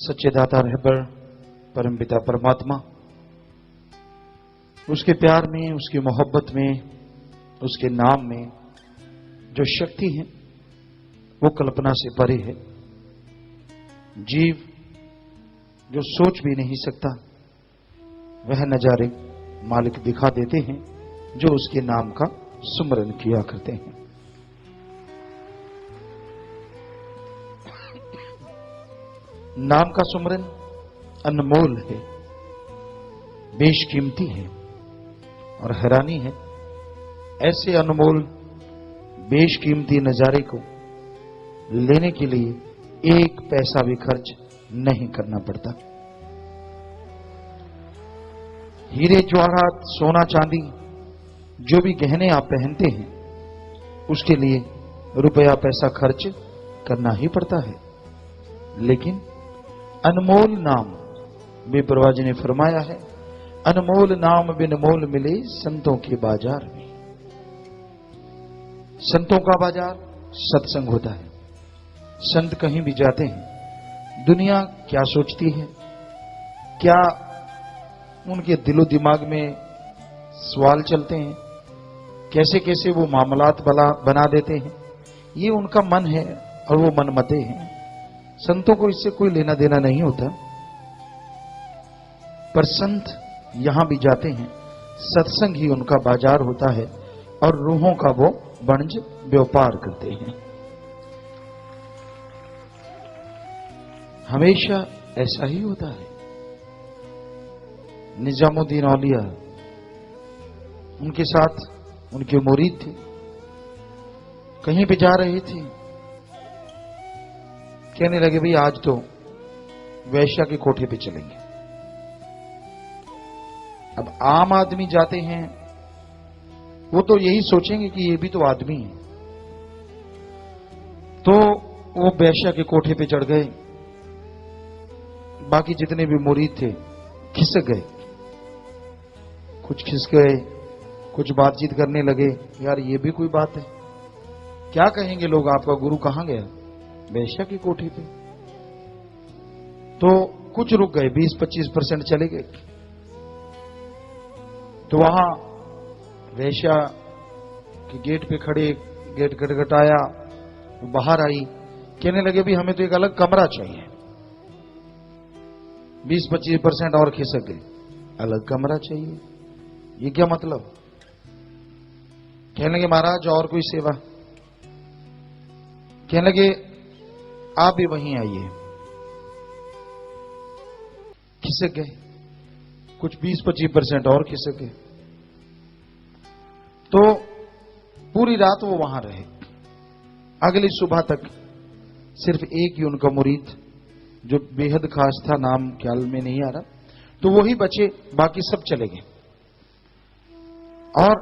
सच्चे दाता रहबर परमपिता परमात्मा, उसके प्यार में, उसकी मोहब्बत में, उसके नाम में जो शक्ति है वो कल्पना से परे है। जीव जो सोच भी नहीं सकता वह नजारे मालिक दिखा देते हैं जो उसके नाम का सुमरन किया करते हैं। नाम का सुमरन अनमोल है, बेशकीमती है और हैरानी है ऐसे अनमोल बेशकीमती नजारे को लेने के लिए एक पैसा भी खर्च नहीं करना पड़ता। हीरे जवाहरात सोना चांदी जो भी गहने आप पहनते हैं उसके लिए रुपया पैसा खर्च करना ही पड़ता है, लेकिन अनमोल नाम बेपरवाह जी ने फरमाया है, अनमोल नाम बिन मोल मिले संतों के बाजार में। संतों का बाजार सत्संग होता है। संत कहीं भी जाते हैं, दुनिया क्या सोचती है, क्या उनके दिलो दिमाग में सवाल चलते हैं, कैसे कैसे वो मामलात बना देते हैं, ये उनका मन है और वो मनमते हैं। संतों को इससे कोई लेना देना नहीं होता। पर संत यहां भी जाते हैं, सत्संग ही उनका बाजार होता है और रूहों का वो वणज व्यापार करते हैं। हमेशा ऐसा ही होता है। निजामुद्दीन औलिया, उनके साथ उनके मुरीद थे, कहीं पे जा रहे थे, कहने लगे भाई आज तो वैश्या के कोठे पे चलेंगे। अब आम आदमी जाते हैं वो तो यही सोचेंगे कि ये भी तो आदमी है, तो वो वैश्या के कोठे पे चढ़ गए। बाकी जितने भी मुरीद थे खिसक गए, कुछ खिसक गए, कुछ बातचीत करने लगे, यार ये भी कोई बात है, क्या कहेंगे लोग, आपका गुरु कहां गया, वैश्या की कोठी पे। तो कुछ रुक गए, 20-25% चले गए। तो वहां वैश्या के गेट पे खड़े, गेट खटखटाया, बाहर आई, कहने लगे भी हमें तो एक अलग कमरा चाहिए। 20-25% और खिसक गए, अलग कमरा चाहिए, ये क्या मतलब। कहने लगे महाराज और कोई सेवा, कहने लगे आप भी वहीं आइए। खिसक गए, कुछ 20-25% और खिसक गए। तो पूरी रात वो वहां रहे। अगली सुबह तक सिर्फ एक ही उनका मुरीद जो बेहद खास था, नाम ख्याल में नहीं आ रहा, तो वही बचे, बाकी सब चले गए। और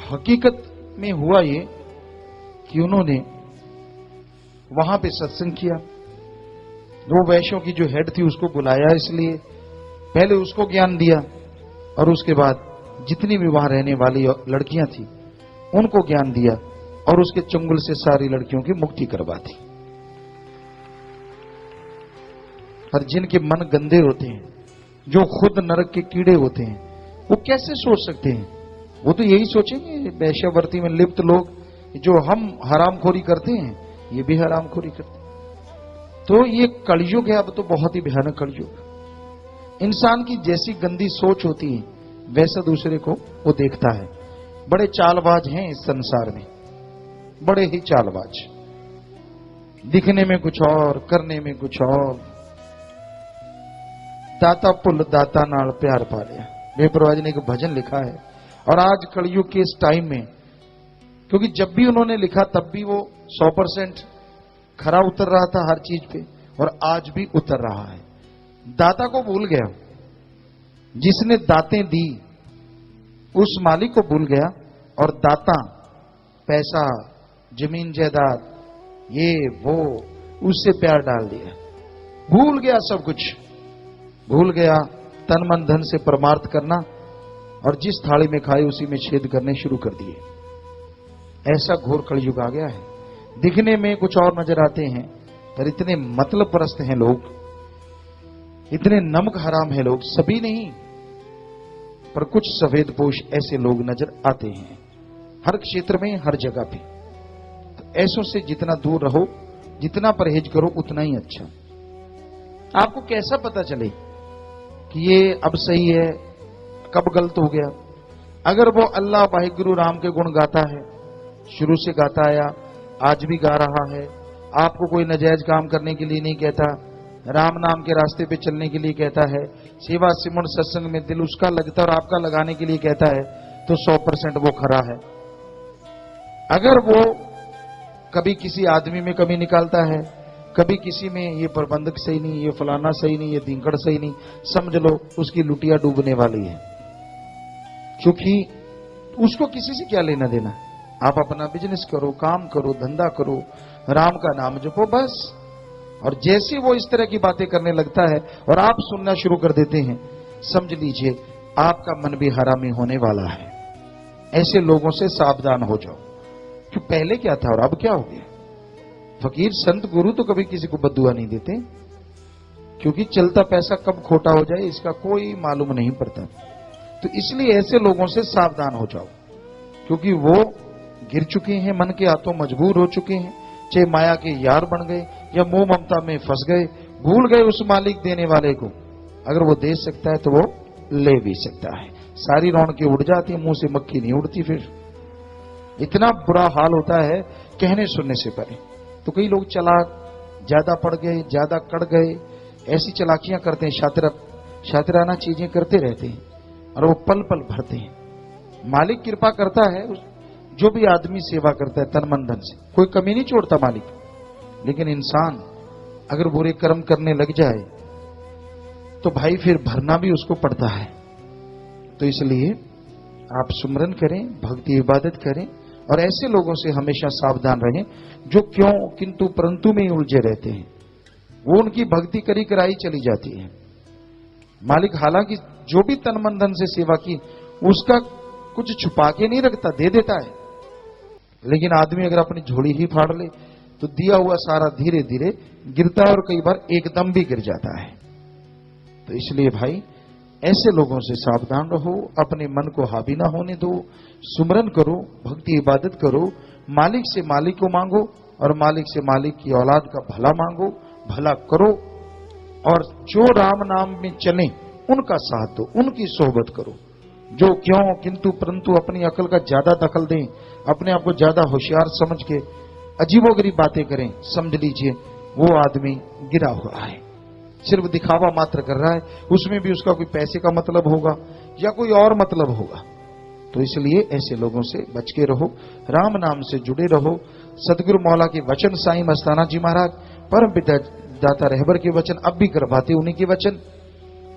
हकीकत में हुआ ये कि उन्होंने वहां पे सत्संग किया। दो वैश्यों की जो हेड थी उसको बुलाया, इसलिए पहले उसको ज्ञान दिया और उसके बाद जितनी भी वहां रहने वाली लड़कियां थी उनको ज्ञान दिया और उसके चंगुल से सारी लड़कियों की मुक्ति करवा दी। और जिनके मन गंदे होते हैं, जो खुद नरक के कीड़े होते हैं, वो कैसे सोच सकते हैं, वो तो यही सोचेंगे वैश्यावर्ती में लिप्त लोग, जो हम हरामखोरी करते हैं ये भी हरामखोरी करते हैं। तो ये कलयुग है, अब तो बहुत ही भयानक कलयुग। इंसान की जैसी गंदी सोच होती है वैसा दूसरे को वो देखता है। बड़े चालबाज हैं इस संसार में, बड़े ही चालबाज, दिखने में कुछ और, करने में कुछ और। दाता पुल दाता नाल प्यार पा लिया, बेपरवाह जी ने एक भजन लिखा है। और आज कलयुग के इस टाइम में, क्योंकि जब भी उन्होंने लिखा तब भी वो 100% खरा उतर रहा था हर चीज पे, और आज भी उतर रहा है। दाता को भूल गया, जिसने दातें दी उस मालिक को भूल गया, और दाता पैसा जमीन जायदाद ये वो उससे प्यार डाल दिया, भूल गया, सब कुछ भूल गया। तन मन धन से परमार्थ करना, और जिस थाली में खाए उसी में छेद करने शुरू कर दिए। ऐसा घोर कलयुग आ गया है। दिखने में कुछ और नजर आते हैं पर इतने मतलब परस्त हैं लोग इतने नमक हराम है लोग, सभी नहीं, पर कुछ सफेदपोश ऐसे लोग नजर आते हैं हर क्षेत्र में, हर जगह पे। तो ऐसों से जितना दूर रहो, जितना परहेज करो उतना ही अच्छा। आपको कैसा पता चले कि ये अब सही है, कब गलत हो गया? अगर वो अल्लाह वाहिगुरु राम के गुण गाता है, शुरू से गाता आया, आज भी गा रहा है, आपको कोई नाजायज काम करने के लिए नहीं कहता, राम नाम के रास्ते पे चलने के लिए कहता है, सेवा सिमरन सत्संग में दिल उसका लगता और आपका लगाने के लिए कहता है, तो 100% वो खरा है। अगर वो कभी किसी आदमी में कमी निकालता है, कभी किसी में, ये प्रबंधक सही नहीं, ये फलाना सही नहीं, ये दिंकड़ सही नहीं, समझ लो उसकी लुटिया डूबने वाली है, क्योंकि उसको किसी से क्या लेना देना। आप अपना बिजनेस करो, काम करो, धंधा करो, राम का नाम जपो बस। और जैसे वो इस तरह की बातें करने लगता है और आप सुनना शुरू कर देते हैं, समझ लीजिए आपका मन भी हरामी होने वाला है। ऐसे लोगों से सावधान हो जाओ, कि पहले क्या था और अब क्या हो गया। फकीर संत गुरु तो कभी किसी को बद्दुआ नहीं देते, क्योंकि चलता पैसा कब खोटा हो जाए इसका कोई मालूम नहीं पड़ता। तो इसलिए ऐसे लोगों से सावधान हो जाओ, क्योंकि वो गिर चुके हैं, मन के हाथों मजबूर हो चुके हैं, चाहे माया के यार बन गए या मोह ममता में फंस गए, भूल गए उस मालिक देने वाले को। अगर वो दे सकता है तो वो ले भी सकता है। सारी रौनकें उड़ जाती है, मुंह से मक्खी नहीं उड़ती। फिर इतना बुरा हाल होता है कहने सुनने से परे। तो कई लोग चालाक ज्यादा पड़ गए, ज्यादा कड़ गए, ऐसी चालाकियां करते हैं, शातिराना चीजें करते रहते हैं और वो पल पल भरते हैं। मालिक कृपा करता है, जो भी आदमी सेवा करता है तन मन धन से, कोई कमी नहीं छोड़ता मालिक। लेकिन इंसान अगर बुरे कर्म करने लग जाए तो भाई फिर भरना भी उसको पड़ता है। तो इसलिए आप सुमरन करें, भक्ति इबादत करें और ऐसे लोगों से हमेशा सावधान रहें जो क्यों किंतु परंतु में ही उलझे रहते हैं। वो उनकी भक्ति करी कराई चली जाती है। मालिक हालांकि जो भी तन मन धन से सेवा की उसका कुछ छुपा के नहीं रखता, दे देता है। लेकिन आदमी अगर अपनी झोली ही फाड़ ले तो दिया हुआ सारा धीरे धीरे गिरता है और कई बार एकदम भी गिर जाता है। तो इसलिए भाई ऐसे लोगों से सावधान रहो, अपने मन को हावी ना होने दो, सुमरन करो, भक्ति इबादत करो, मालिक से मालिक को मांगो और मालिक से मालिक की औलाद का भला मांगो, भला करो। और जो राम नाम में चलें उनका साथ दो, उनकी सोहबत करो। जो क्यों किंतु परंतु अपनी अकल का ज्यादा दखल दें, अपने आप को ज्यादा होशियार समझ के अजीबोगरीब बातें करें, समझ लीजिए वो आदमी गिरा हुआ है, सिर्फ दिखावा मात्र कर रहा है। उसमें भी उसका कोई पैसे का मतलब होगा या कोई और मतलब होगा। तो इसलिए ऐसे लोगों से बच के रहो, राम नाम से जुड़े रहो। सदगुरु मौला के वचन, साईं मस्ताना जी महाराज परम पिता दाता रहबर के वचन अब भी करवाते उन्हीं के वचन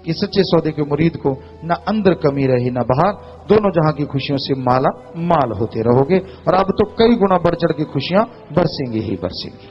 कि सच्चे सौदे के मुरीद को न अंदर कमी रही न बाहर, दोनों जहां की खुशियों से माला माल होते रहोगे। और अब तो कई गुना बढ़ चढ़ के खुशियां बरसेंगी ही बरसेंगी।